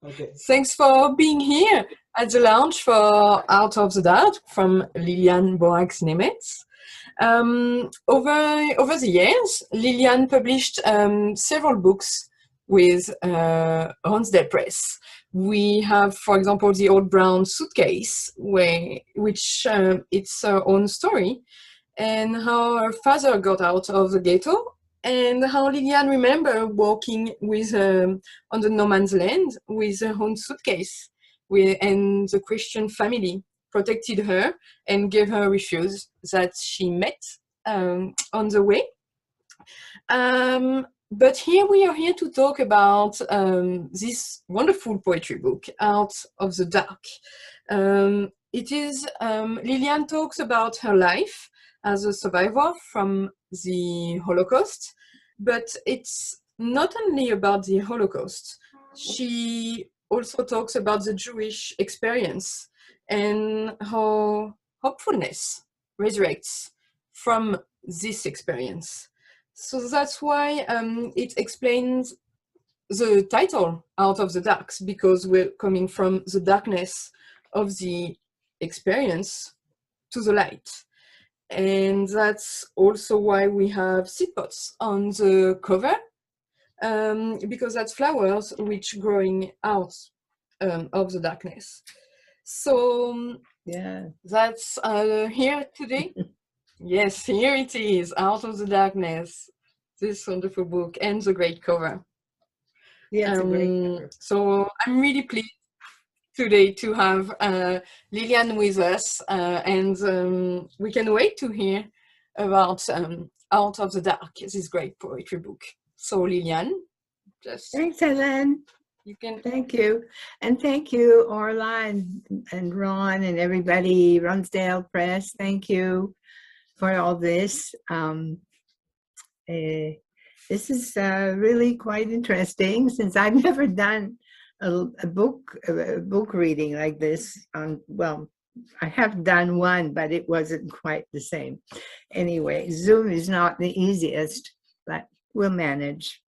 Okay. Thanks for being here at the launch for Out of the Dark from Lillian Boraks-Nemetz. Over the years, Lillian published several books with Ronsdale Press. We have, for example, The Old Brown Suitcase, which it's her own story, and how her father got out of the ghetto, and how Lillian remembered walking with on the no man's land with her own suitcase, and the Christian family protected her and gave her refuge that she met on the way. But here we are here to talk about this wonderful poetry book, Out of the Dark. Lillian talks about her life as a survivor from the Holocaust, but it's not only about the Holocaust. She also talks about the Jewish experience and how hopefulness resurrects from this experience. So that's why it explains the title Out of the Dark, because we're coming from the darkness of the experience to the light. And that's also why we have seed pods on the cover, because that's flowers which growing out of the darkness. So Yeah, that's here today. Yes, here it is, Out of the Darkness, this wonderful book and the great cover. yeah, it's a great cover. So I'm really pleased today to have Lillian with us, and we can wait to hear about Out of the Dark, this great poetry book. So Lillian, just Thanks, Helen. you can. Thank you. And thank you, Orla and Ron and everybody, Ronsdale Press. Thank you for all this. This is really quite interesting, since I've never done a book reading like this. Well, I have done one, but it wasn't quite the same. Anyway, Zoom is not the easiest, but we'll manage.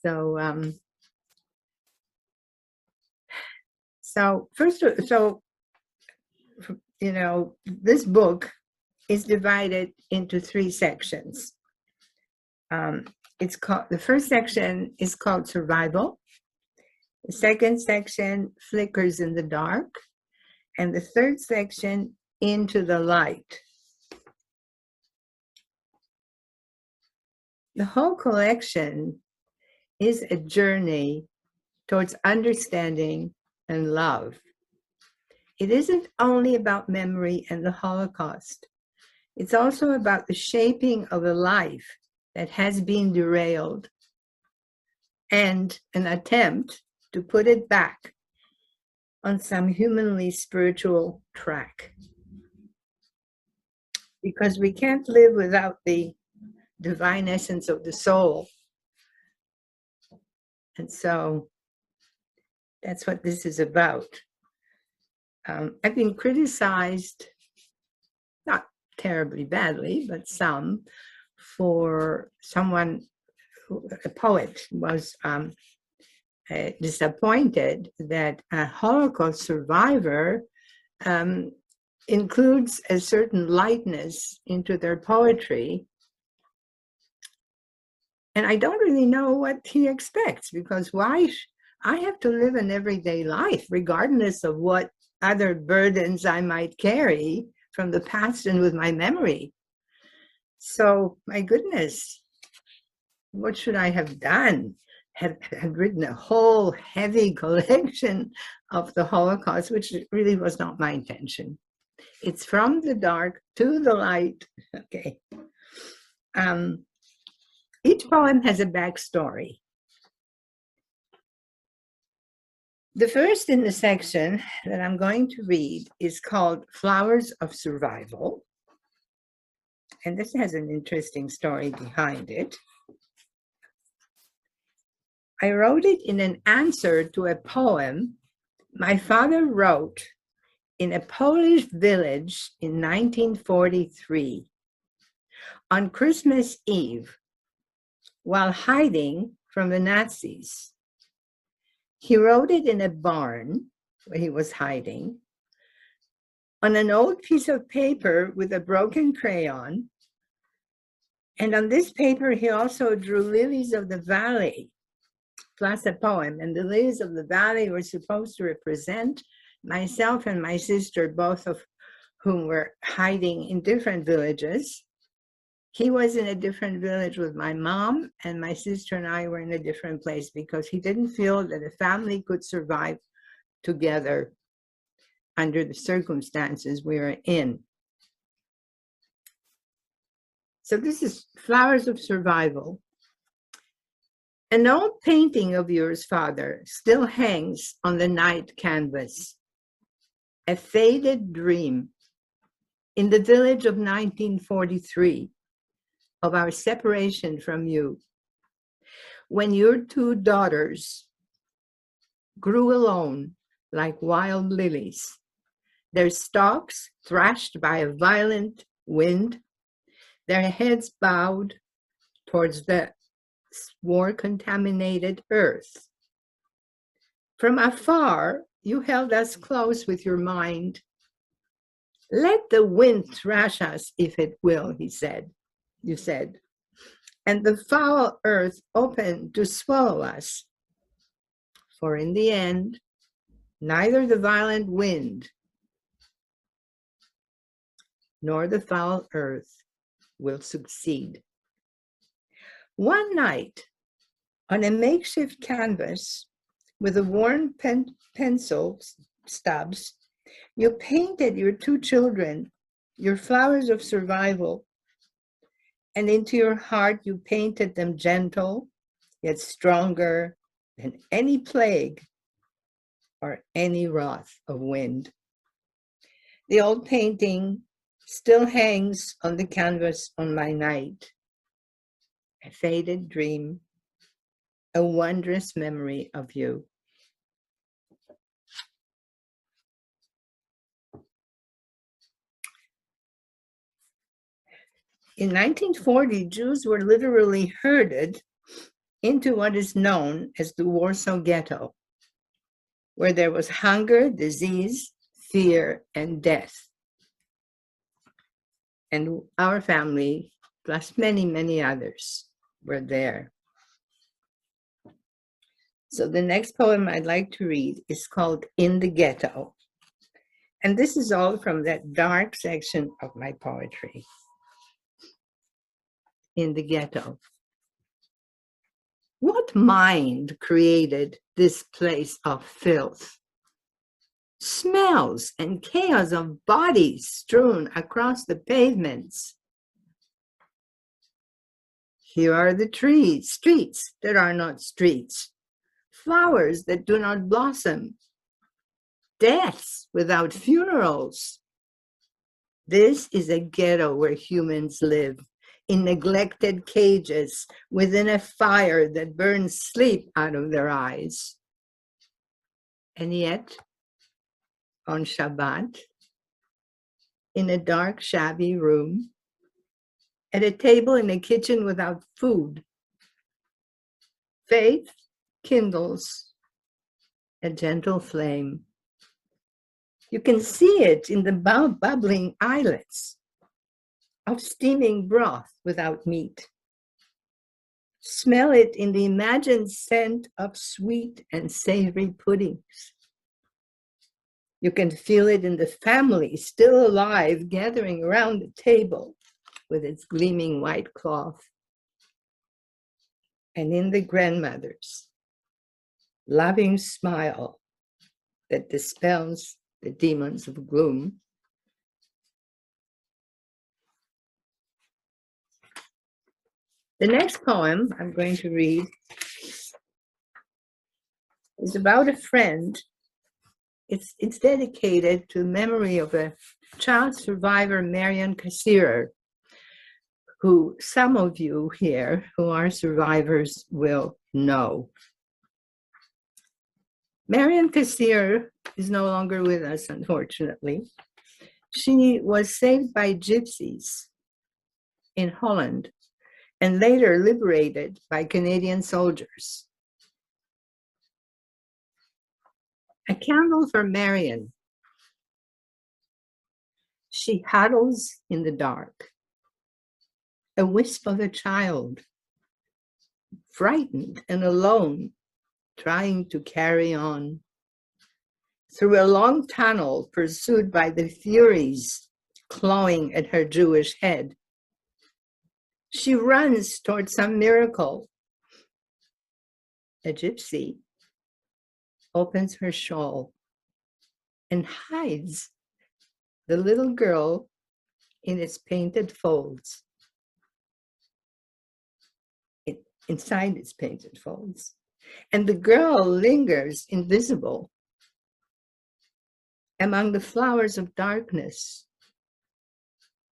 So, you know, this book is divided into 3 sections. It's called, the first section is called Survival. The second section, Flickers in the Dark. And the third section, Into the Light. The whole collection is a journey towards understanding and love. It isn't only about memory and the Holocaust. It's also about the shaping of a life that has been derailed and an attempt to put it back on some humanly spiritual track. Because we can't live without the divine essence of the soul. And so that's what this is about. I've been criticized, not terribly badly, but some, for someone, a poet, was disappointed that a Holocaust survivor includes a certain lightness into their poetry. And I don't really know what he expects, because why? I have to live an everyday life, regardless of what other burdens I might carry from the past and with my memory. So, my goodness, what should I have done? Had written a whole heavy collection of the Holocaust, which really was not my intention. It's from the dark to the light. Okay. Each poem has a backstory. The first in the section that I'm going to read is called Flowers of Survival. And this has an interesting story behind it. I wrote it in an answer to a poem my father wrote in a Polish village in 1943 on Christmas Eve, while hiding from the Nazis. He wrote it in a barn where he was hiding on an old piece of paper with a broken crayon. And on this paper, he also drew lilies of the valley, plus a poem. And the lilies of the valley were supposed to represent myself and my sister, both of whom were hiding in different villages. He was in a different village with my mom, and my sister and I were in a different place because he didn't feel that a family could survive together under the circumstances we were in. So this is Flowers of Survival. An old painting of yours, Father, still hangs on the night canvas. A faded dream in the village of 1943 of our separation from you, when your two daughters grew alone like wild lilies, their stalks thrashed by a violent wind, their heads bowed towards the war-contaminated earth. From afar, you held us close with your mind. Let the wind thrash us if it will, he said. You said, and the foul earth open to swallow us. For in the end, neither the violent wind nor the foul earth will succeed. One night, on a makeshift canvas with a worn pencil stubs, you painted your two children, your flowers of survival, and into your heart you painted them gentle, yet stronger than any plague or any wrath of wind. The old painting still hangs on the canvas on my night, a faded dream, a wondrous memory of you. In 1940, Jews were literally herded into what is known as the Warsaw Ghetto, where there was hunger, disease, fear, and death. And our family, plus many, many others, were there. So the next poem I'd like to read is called In the Ghetto. And this is all from that dark section of my poetry. In the Ghetto. What mind created this place of filth? Smells and chaos of bodies strewn across the pavements. Here are the trees, streets that are not streets, flowers that do not blossom, deaths without funerals. This is a ghetto where humans live, in neglected cages, within a fire that burns sleep out of their eyes. And yet, on Shabbat, in a dark, shabby room, at a table in a kitchen without food, faith kindles a gentle flame. You can see it in the bubbling islets of steaming broth without meat. Smell it in the imagined scent of sweet and savory puddings. You can feel it in the family still alive, gathering around the table with its gleaming white cloth. And in the grandmother's loving smile that dispels the demons of gloom. The next poem I'm going to read is about a friend. It's dedicated to the memory of a child survivor, Marion Kassirer, who some of you here who are survivors will know. Marion Kassirer is no longer with us, unfortunately. She was saved by gypsies in Holland and later liberated by Canadian soldiers. A candle for Marion. She huddles in the dark, a wisp of a child, frightened and alone, trying to carry on. Through a long tunnel pursued by the Furies clawing at her Jewish head. She runs toward some miracle. A gypsy opens her shawl and hides the little girl in its painted folds, inside its painted folds. And the girl lingers invisible among the flowers of darkness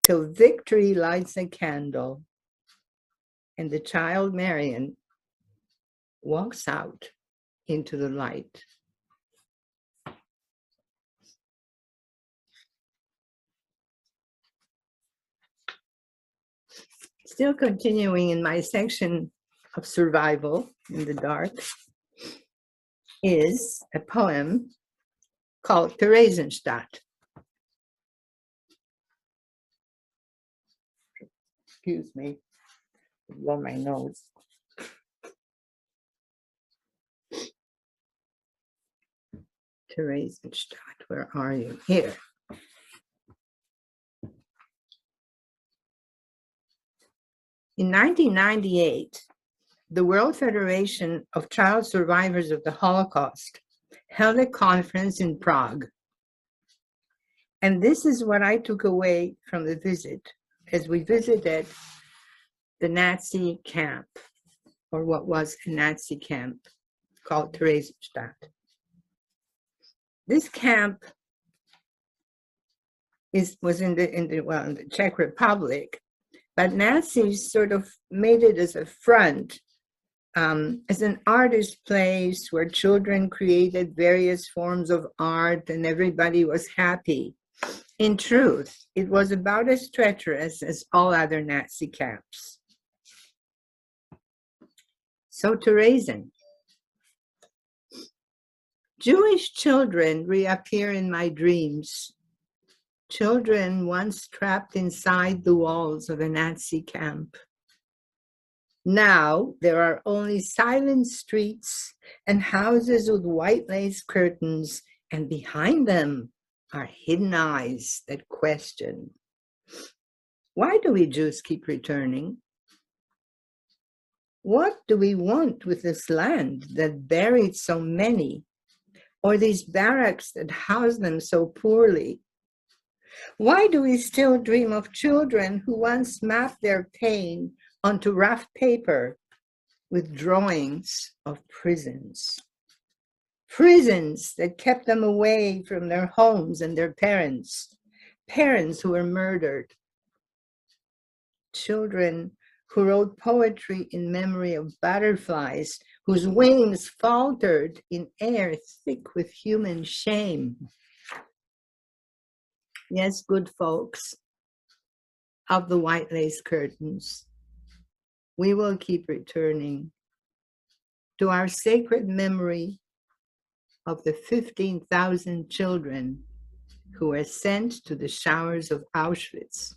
till victory lights a candle and the child Marion walks out into the light. Still continuing in my section of survival in the dark is a poem called Theresienstadt. Excuse me, blow my nose. Theresienstadt, where are you? Here. In 1998, the World Federation of Child Survivors of the Holocaust held a conference in Prague. And this is what I took away from the visit as we visited the Nazi camp, or what was a Nazi camp called Theresienstadt. This camp was in the Czech Republic, but Nazis sort of made it as a front, as an artist place where children created various forms of art and everybody was happy. In truth, it was about as treacherous as all other Nazi camps. So Theresian. Jewish children reappear in my dreams. Children once trapped inside the walls of a Nazi camp. Now there are only silent streets and houses with white lace curtains, and behind them are hidden eyes that question. Why do we Jews keep returning? What do we want with this land that buried so many, or these barracks that house them so poorly? Why do we still dream of children who once mapped their pain onto rough paper with drawings of prisons? Prisons that kept them away from their homes and their parents, parents who were murdered. Children who wrote poetry in memory of butterflies whose wings faltered in air thick with human shame. Yes, good folks of the white lace curtains, we will keep returning to our sacred memory of the 15,000 children who were sent to the showers of Auschwitz.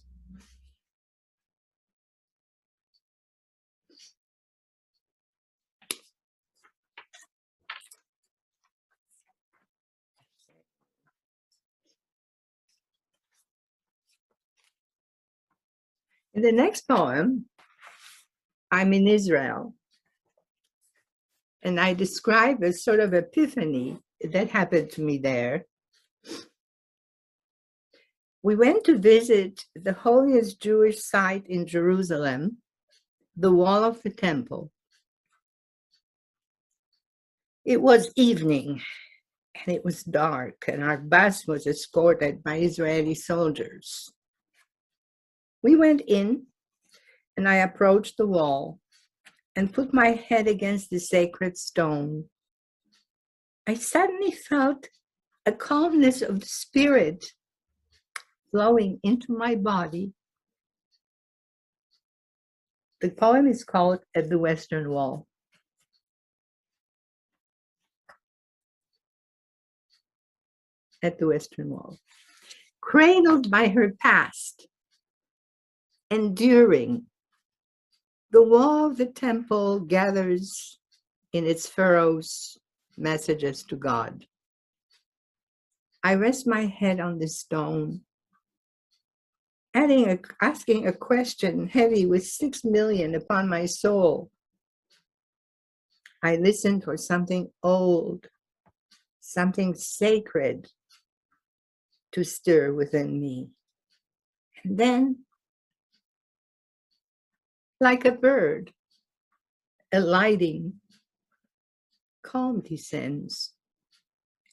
In the next poem, I'm in Israel, and I describe a sort of epiphany that happened to me there. We went to visit the holiest Jewish site in Jerusalem, the wall of the temple. It was evening, and it was dark, and our bus was escorted by Israeli soldiers. We went in, and I approached the wall and put my head against the sacred stone. I suddenly felt a calmness of spirit flowing into my body. The poem is called At the Western Wall. at the Western Wall. Cradled by her past, enduring, the wall of the temple gathers in its furrows messages to God. I rest my head on the stone, asking a question heavy with 6 million upon my soul. I listen for something old, something sacred to stir within me. And then, like a bird, alighting, calm descends.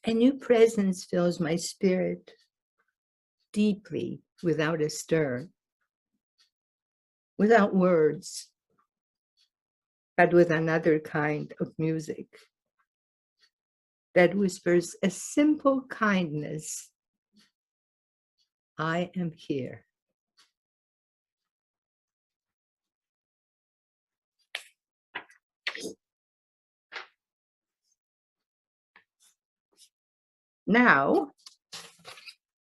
A new presence fills my spirit deeply, without a stir, without words, but with another kind of music that whispers a simple kindness. I am here. Now,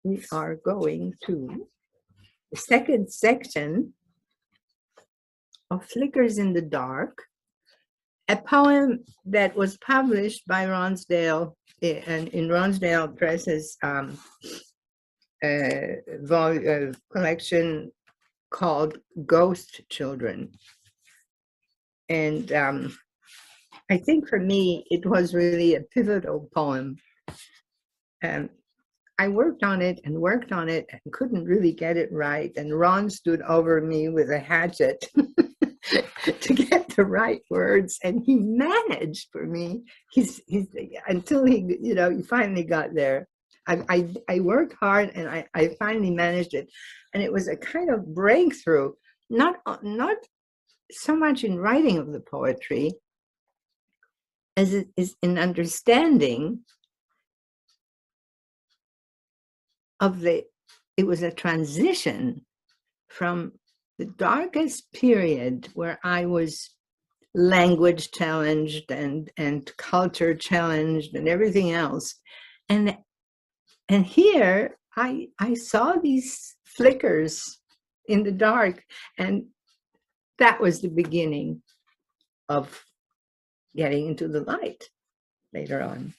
we are going to the second section of Flickers in the Dark, a poem that was published by Ronsdale in Ronsdale Press's collection called Ghost Children. And I think for me, it was really a pivotal poem. I worked on it and couldn't really get it right. And Ron stood over me with a hatchet to get the right words. And he managed for me. He's until he finally got there. I worked hard and I finally managed it. And it was a kind of breakthrough, not so much in writing of the poetry as it is in understanding of it was a transition from the darkest period where I was language challenged and culture challenged and everything else. And here I saw these flickers in the dark, and that was the beginning of getting into the light later on.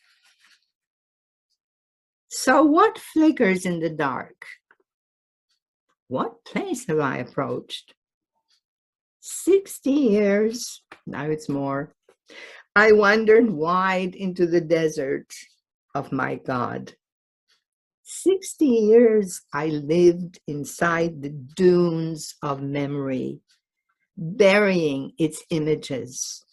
So what flickers in the dark? What place have I approached? 60 years, now it's more. I wandered wide into the desert of my God. 60 years I lived inside the dunes of memory, burying its images.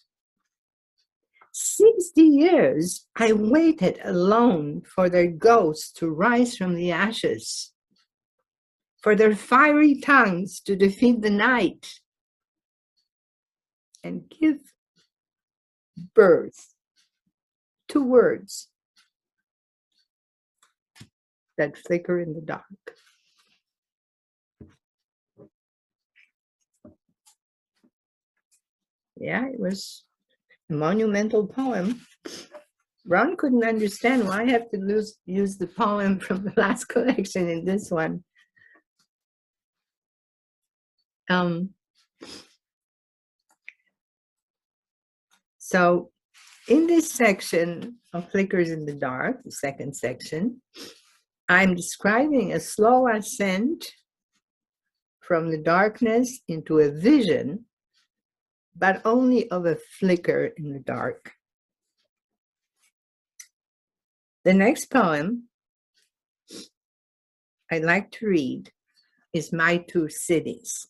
60 years I waited alone for their ghosts to rise from the ashes, for their fiery tongues to defeat the night and give birth to words that flicker in the dark. Yeah, it was a monumental poem. Ron couldn't understand why I have to use the poem from the last collection in this one. So in this section of Flickers in the Dark, the second section, I'm describing a slow ascent from the darkness into a vision, but only of a flicker in the dark. The next poem I'd like to read is My Two Cities.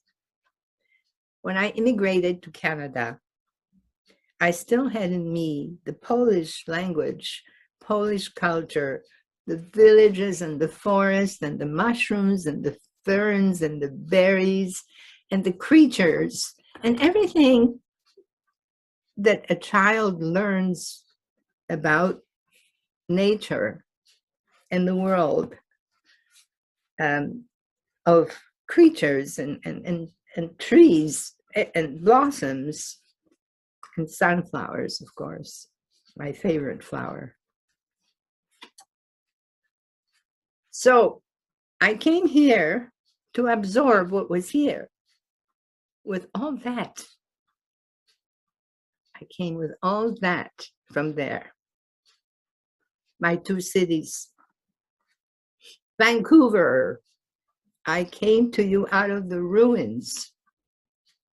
When I immigrated to Canada, I still had in me the Polish language, Polish culture, the villages and the forest and the mushrooms and the ferns and the berries and the creatures and everything that a child learns about nature and the world, of creatures and trees and blossoms and sunflowers, of course, my favorite flower. So I came here to absorb what was here. With all that, I came with all that from there. My two cities. Vancouver, I came to you out of the ruins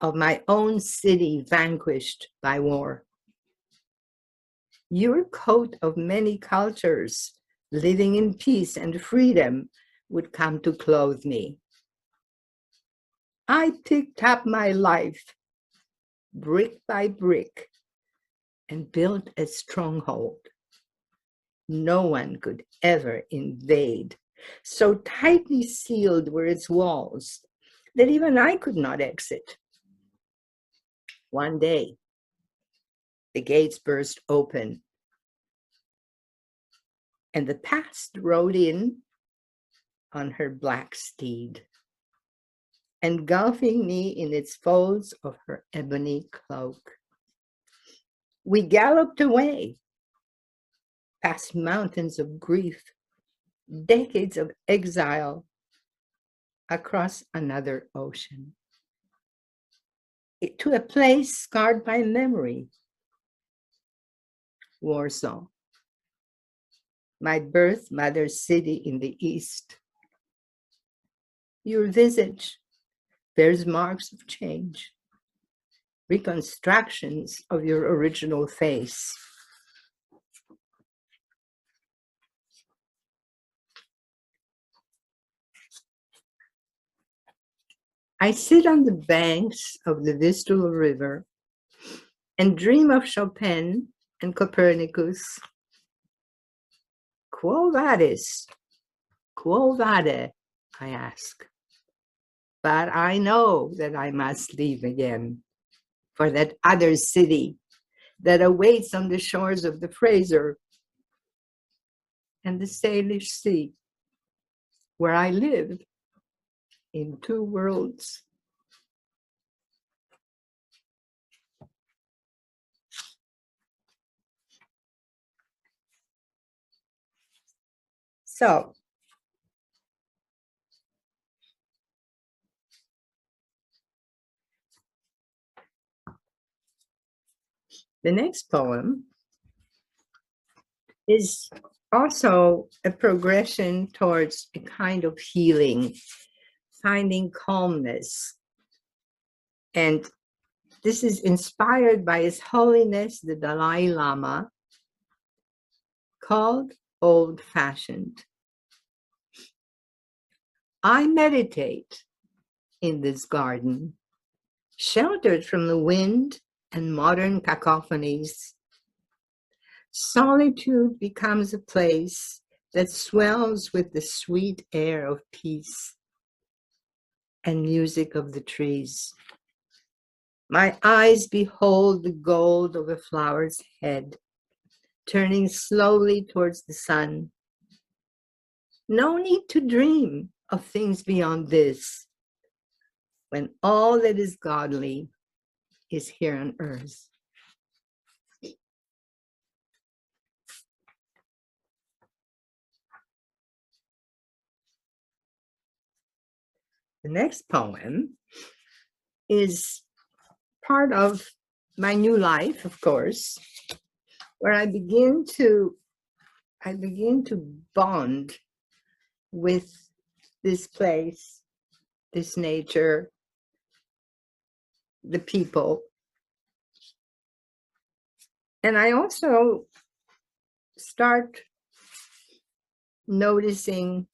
of my own city vanquished by war. Your coat of many cultures, living in peace and freedom, would come to clothe me. I picked up my life, brick by brick, and built a stronghold. No one could ever invade. So tightly sealed were its walls that even I could not exit. One day, the gates burst open, and the past rode in on her black steed, engulfing me in its folds of her ebony cloak. We galloped away, past mountains of grief, decades of exile, across another ocean, to a place scarred by memory, Warsaw, my birth mother's city in the east. Your visage bears marks of change, reconstructions of your original face. I sit on the banks of the Vistula River and dream of Chopin and Copernicus. Quo vadis? Quo vade? I ask. But I know that I must leave again for that other city that awaits on the shores of the Fraser and the Salish Sea, where I live in two worlds. So, the next poem is also a progression towards a kind of healing, finding calmness. And this is inspired by His Holiness the Dalai Lama, called Old Fashioned. I meditate in this garden, sheltered from the wind and modern cacophonies. Solitude becomes a place that swells with the sweet air of peace and music of the trees. My eyes behold the gold of a flower's head, turning slowly towards the sun. No need to dream of things beyond this, when all that is godly is here on earth. The next poem is part of my new life, of course, where I begin to bond with this place, this nature, the people. And I also start noticing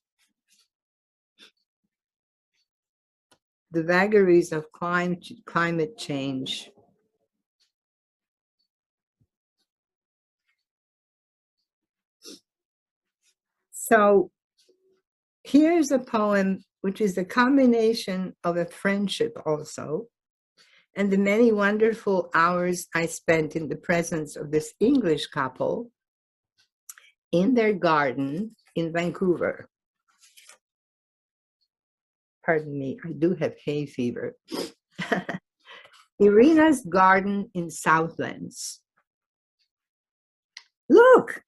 the vagaries of climate change. So here's a poem which is a combination of a friendship also, and the many wonderful hours I spent in the presence of this English couple in their garden in Vancouver. Pardon me, I do have hay fever. Irina's garden in Southlands. Look,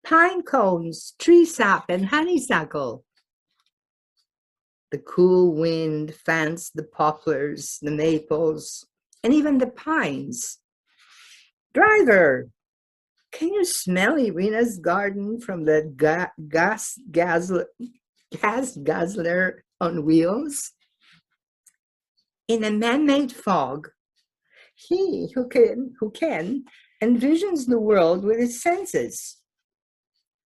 pine cones, tree sap, and honeysuckle. The cool wind fans the poplars, the maples, and even the pines. Driver, can you smell Irina's garden from the gas guzzler on wheels? In a man-made fog, he who can envisions the world with his senses.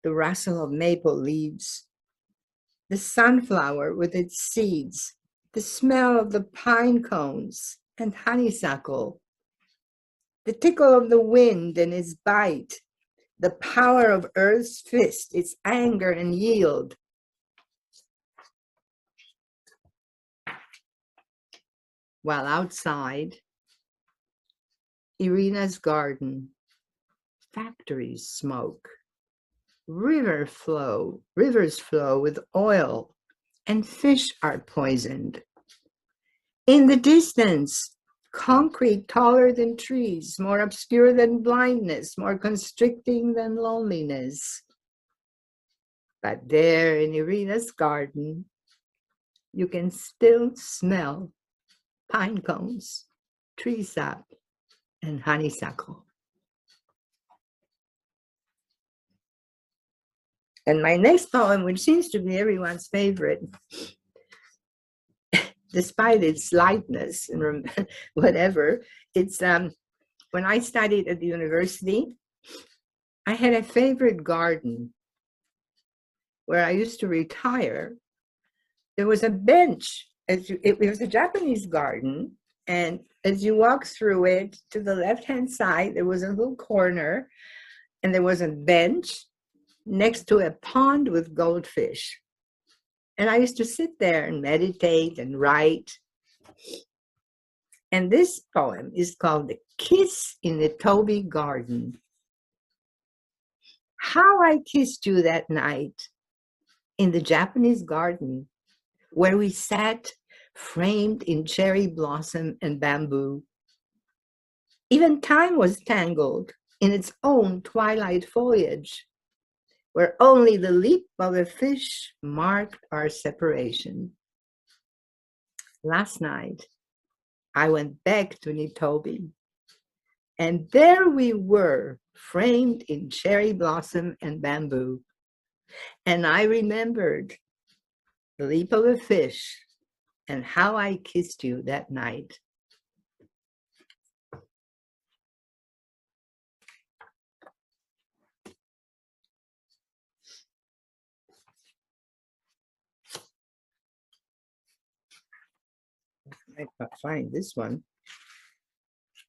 The rustle of maple leaves, the sunflower with its seeds, the smell of the pine cones and honeysuckle, the tickle of the wind and its bite, the power of earth's fist, its anger and yield. While outside, Irina's garden, factories smoke, rivers flow with oil, and fish are poisoned. In the distance, concrete taller than trees, more obscure than blindness, more constricting than loneliness. But there in Irina's garden, you can still smell pine cones, tree sap, and honeysuckle. And my next poem, which seems to be everyone's favorite, despite its lightness and whatever, it's when I studied at the university, I had a favorite garden where I used to retire. There was a bench. It was a Japanese garden, and as you walk through it, to the left-hand side, there was a little corner, and there was a bench next to a pond with goldfish. And I used to sit there and meditate and write. And this poem is called The Kiss in the Toby Garden. How I kissed you that night in the Japanese garden where we sat framed in cherry blossom and bamboo. Even time was tangled in its own twilight foliage, where only the leap of a fish marked our separation. Last night, I went back to Nitobi, and there we were, framed in cherry blossom and bamboo. And I remembered the leap of a fish and how I kissed you that night. I can't find this one.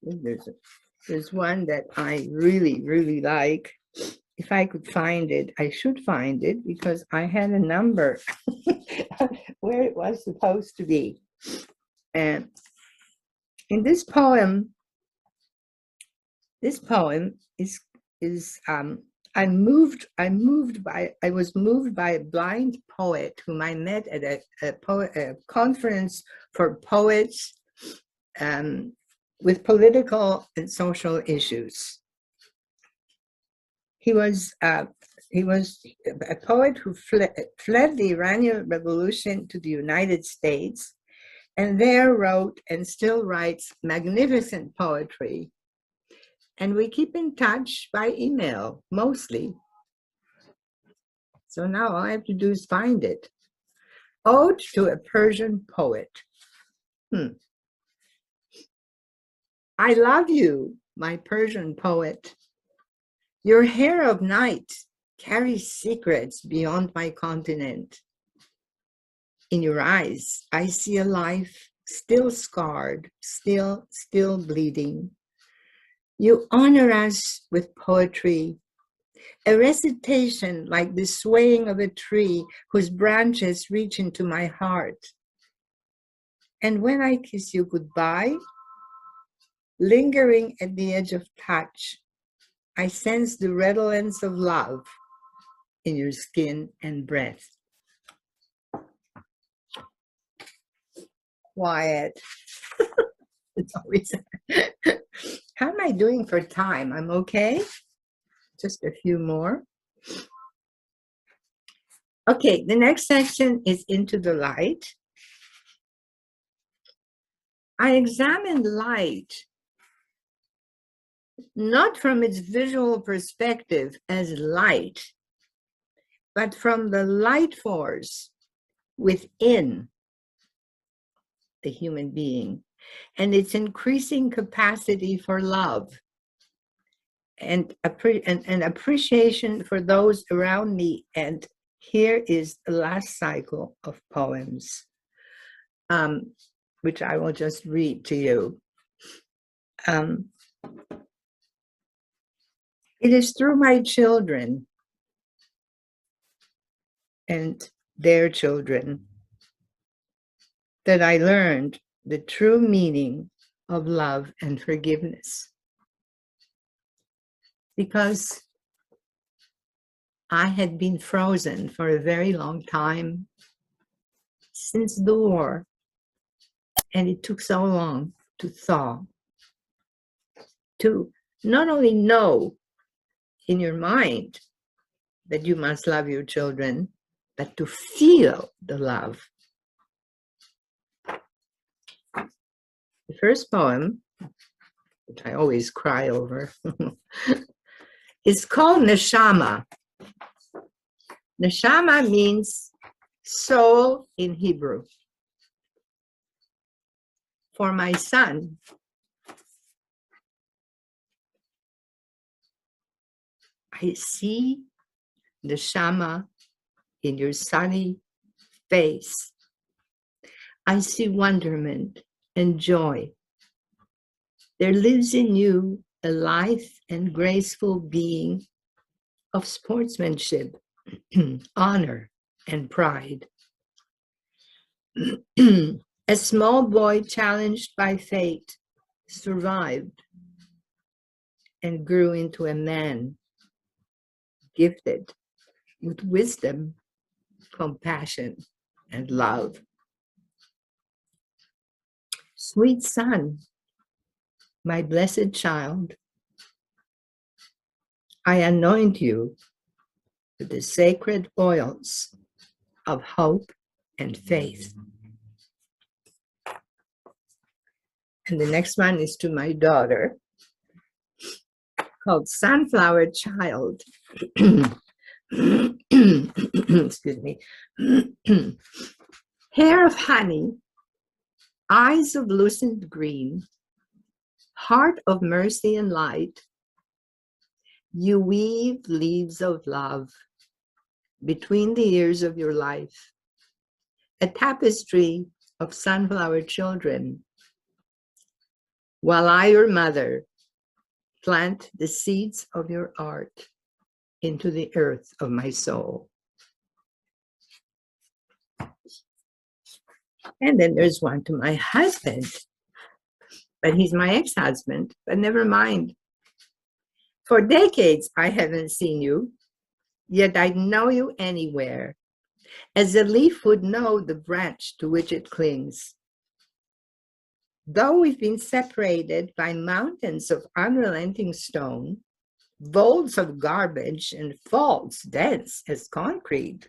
There's one that I really, really like. If I could find it, I should find it because I had a number where it was supposed to be. And in this poem is I was moved by a blind poet whom I met at a conference for poets with political and social issues. He was a poet who fled the Iranian Revolution to the United States, and there wrote and still writes magnificent poetry. And we keep in touch by email, mostly. So now all I have to do is find it. Ode to a Persian Poet. I love you, my Persian poet. Your hair of night carries secrets beyond my continent. In your eyes, I see a life still scarred, still bleeding. You honor us with poetry, a recitation like the swaying of a tree whose branches reach into my heart. And when I kiss you goodbye, lingering at the edge of touch, I sense the redolence of love in your skin and breath. Quiet. It's always. How am I doing for time? I'm okay. Just a few more. Okay, the next section is Into the Light. I examine light not from its visual perspective as light, but from the light force within the human being and its increasing capacity for love and an appreciation for those around me. And here is the last cycle of poems, which I will just read to you. It is through my children and their children that I learned the true meaning of love and forgiveness. Because I had been frozen for a very long time since the war, and it took so long to thaw, to not only know in your mind that you must love your children, but to feel the love. The first poem, which I always cry over, is called Neshama. Neshama means soul in Hebrew. For my son, I see Neshama in your sunny face. I see wonderment and joy. There lives in you a lithe and graceful being of sportsmanship, honor, and pride. A small boy challenged by fate survived and grew into a man gifted with wisdom, compassion, and love. Sweet son, my blessed child, I anoint you with the sacred oils of hope and faith. And the next one is to my daughter, called Sunflower Child. Excuse me. Hair of honey, eyes of lucent green, heart of mercy and light, you weave leaves of love between the years of your life, a tapestry of sunflower children, while I, your mother, plant the seeds of your art into the earth of my soul. And then there's one to my husband, but he's my ex-husband, but never mind. For decades, I haven't seen you, yet I know you anywhere, as a leaf would know the branch to which it clings. Though we've been separated by mountains of unrelenting stone, volts of garbage and faults dense as concrete,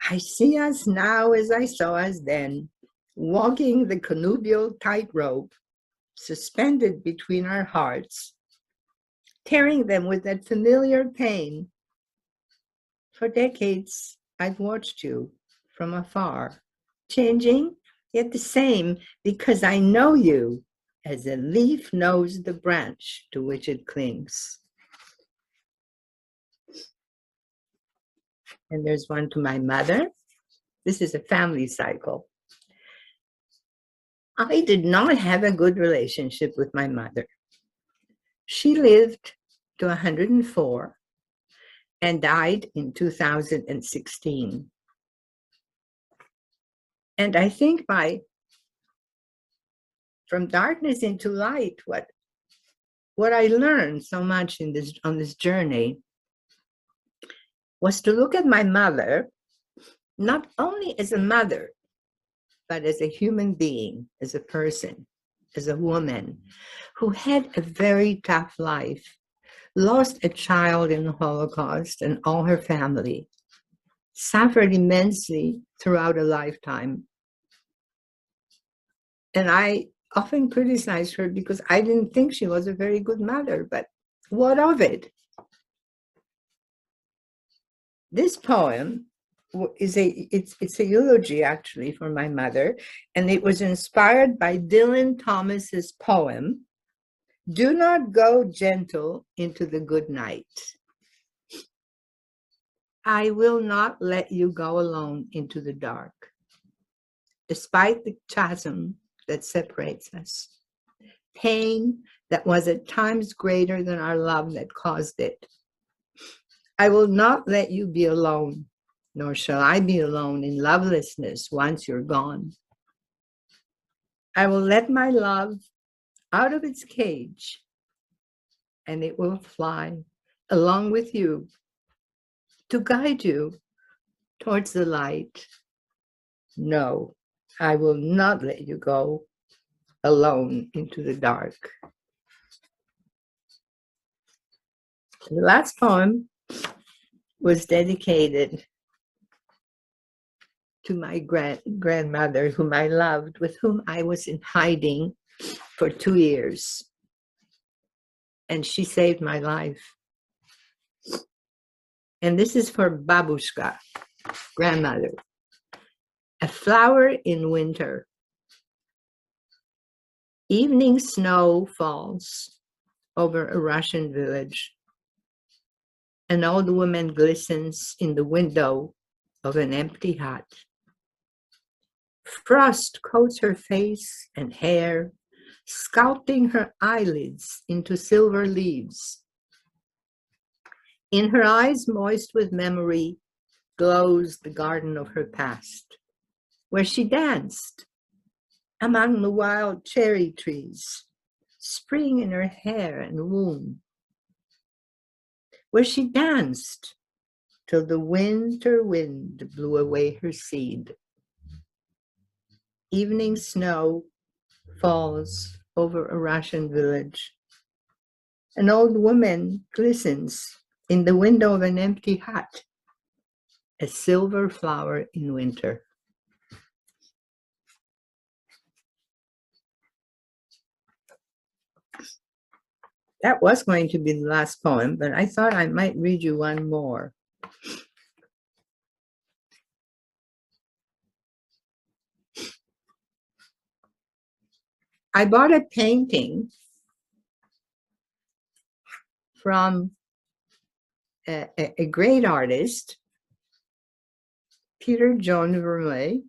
I see us now as I saw us then, walking the connubial tightrope, suspended between our hearts, tearing them with that familiar pain. For decades, I've watched you from afar, changing yet the same, because I know you as a leaf knows the branch to which it clings. And there's one to my mother. This is a family cycle. I did not have a good relationship with my mother. She lived to 104 and died in 2016. And I think from darkness into light, what I learned so much on this journey was to look at my mother, not only as a mother, but as a human being, as a person, as a woman who had a very tough life, lost a child in the Holocaust, and all her family suffered immensely throughout a lifetime. And I often criticized her because I didn't think she was a very good mother, but what of it? This poem is it's a eulogy actually for my mother, and it was inspired by Dylan Thomas's poem, "Do not go gentle into the good night. I will not let you go alone into the dark, despite the chasm that separates us, pain that was at times greater than our love that caused it. I will not let you be alone, nor shall I be alone in lovelessness once you're gone. I will let my love out of its cage, and it will fly along with you to guide you towards the light. No, I will not let you go alone into the dark." The last poem was dedicated to my grandmother, whom I loved, with whom I was in hiding for 2 years. And she saved my life. And this is for Babushka, grandmother. A flower in winter. Evening snow falls over a Russian village. An old woman glistens in the window of an empty hut. Frost coats her face and hair, sculpting her eyelids into silver leaves. In her eyes, moist with memory, glows the garden of her past, where she danced among the wild cherry trees, spring in her hair and womb, where she danced till the winter wind blew away her seed. Evening snow falls over a Russian village. An old woman glistens in the window of an empty hut, a silver flower in winter. That was going to be the last poem, but I thought I might read you one more. I bought a painting from a great artist, Peter John Vermeuy.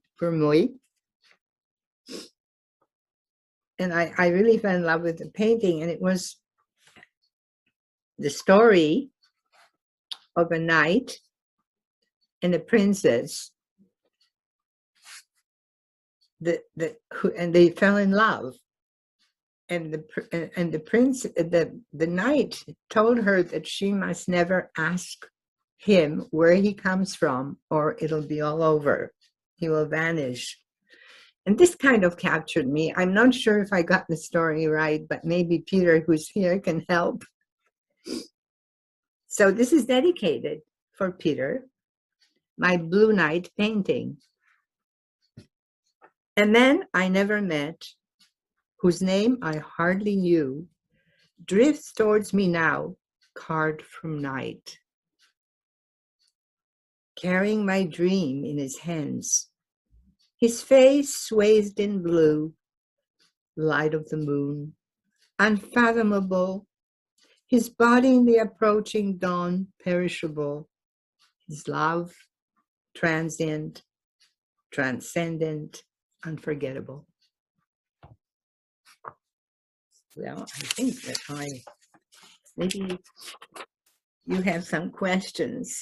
And I really fell in love with the painting, and it was the story of a knight and a princess and they fell in love. And the knight told her that she must never ask him where he comes from, or it'll be all over. He will vanish. And this kind of captured me. I'm not sure if I got the story right, but maybe Peter, who's here, can help. So this is dedicated for Peter, my Blue Knight painting. A man I never met, whose name I hardly knew, drifts towards me now, carved from night. Carrying my dream in his hands, his face swathed in blue, light of the moon, unfathomable, his body in the approaching dawn, perishable, his love, transient, transcendent, unforgettable. Well, I think that maybe you have some questions.